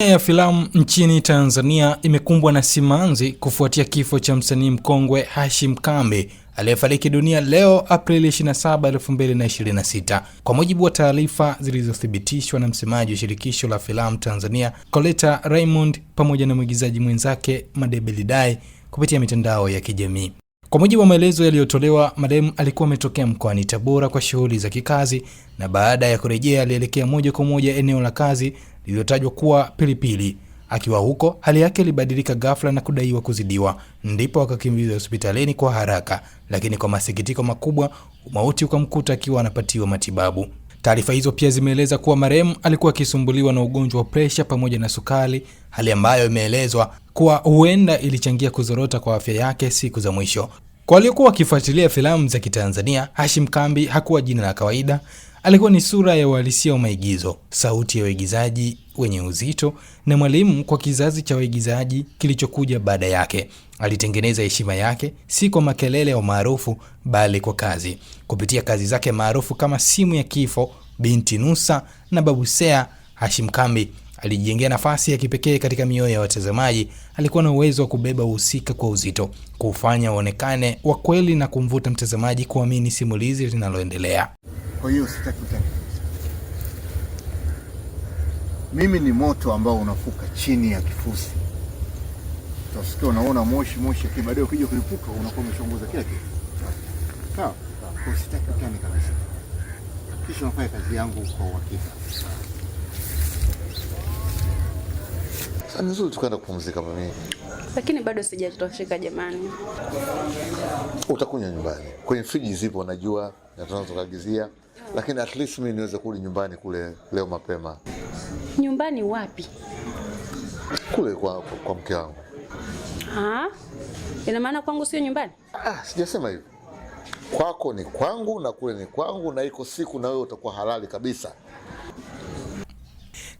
Ya filamu nchini Tanzania imekumbwa na simanzi kufuatia kifo cha msanii mkongwe Hashim Kambi aliyefariki dunia leo Aprili 27, 2026. Kwa mujibu wa taarifa zilizothibitishwa na msemaji wa Shirikisho la Filamu Tanzania, Koleta Raymond, pamoja na mwigizaji mwenzake Madebe Lidai kupitia mitandao ya kijamii. Kwa mujibu wa maelezo yaliyotolewa, marehemu alikuwa ametokea mkoani Tabora kwa shughuli za kikazi, na baada ya kurejea alielekea moja kwa moja eneo la kazi lililotajwa kuwa Pilipili. Akiwa huko, hali yake ilibadilika ghafla na kudaiwa kuzidiwa, ndipo akakimbizwa hospitalini kwa haraka, lakini kwa masikitiko makubwa mauti ukamkuta akiwa anapatiwa matibabu. Taarifa hizo pia zimeeleza kuwa marehemu alikuwa akisumbuliwa na ugonjwa wa presha pamoja na sukari, hali ambayo imeelezwa kuwa huenda ilichangia kuzorota kwa afya yake siku za mwisho. Kwa waliokuwa wakifuatilia filamu za Kitanzania, Hashim Kambi hakuwa jina la kawaida. Alikuwa ni sura ya uhalisia wa maigizo, sauti ya waigizaji wenye uzito na mwalimu kwa kizazi cha waigizaji kilichokuja baada yake. Alitengeneza heshima yake si kwa makelele au maarufu, bali kwa kazi. Kupitia kazi zake maarufu kama Simu ya Kifo, Binti Nusa na Babu Seya, Hashim Kambi alijijengea nafasi ya kipekee katika mioyo ya watazamaji. Alikuwa na uwezo wa kubeba uhusika kwa uzito, kufanya uonekane wa kweli na kumvuta mtazamaji kuamini simulizi linaloendelea. Kwa hiyo sitaki tena. Mimi ni moto ambao unafuka chini ya kifusi. Utasikia unaona moshi baadaye ukija kulipuka unakuwa umeshongoza kila kitu. Sawa? Kwa sitaki tena kabisa. Kisha nafanya kazi yangu kwa uhakika. Sasa nzuri tukaenda kupumzika mimi. Lakini bado sijatosheka jamani. Utakunya nyumbani. Kwenye friji zipo najua na tunaweza kuagizia, lakini at least mimi niweze kurudi nyumbani kule leo mapema. Nyumbani wapi? Kule kwa mke wangu. Ina maana kwangu sio nyumbani? Sijasema hivyo. Kwako ni kwangu na kule ni kwangu, na iko siku na wewe utakuwa halali kabisa.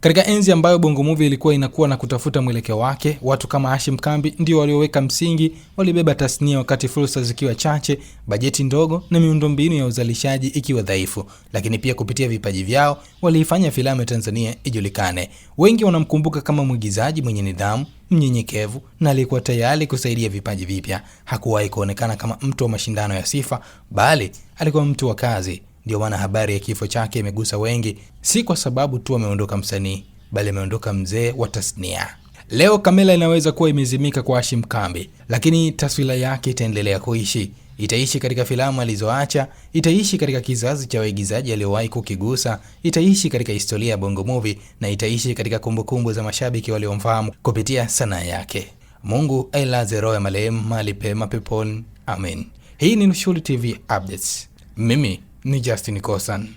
Katika enzi ambayo Bongo Movie ilikuwa inakuwa na kutafuta mwelekeo wake, watu kama Hashim Kambi ndio walioweka msingi, walibeba tasnia wakati fursa zikiwa chache, bajeti ndogo na miundombinu ya uzalishaji ikiwa dhaifu. Lakini pia kupitia vipaji vyao waliifanya filamu ya Tanzania ijulikane. Wengi wanamkumbuka kama mwigizaji mwenye nidhamu, mnyenyekevu na alikuwa tayari kusaidia vipaji vipya. Hakuwahi kuonekana kama mtu wa mashindano ya sifa, bali alikuwa mtu wa kazi. Ndio maana habari ya kifo chake imegusa wengi, si kwa sababu tu ameondoka msanii, bali ameondoka mzee wa tasnia. Leo kamera inaweza kuwa imezimika kwa Hashim Kambi, lakini taswira yake itaendelea kuishi. Itaishi katika filamu alizoacha, itaishi katika kizazi cha waigizaji aliyowahi kukigusa, itaishi katika historia ya Bongo Movie na itaishi katika kumbukumbu za mashabiki waliomfahamu kupitia sanaa yake. Mungu ailaze roho ya marehemu mahali pema peponi. Amen. Hii ni Nushuli TV Updates. Mimi ni Justin Kosan.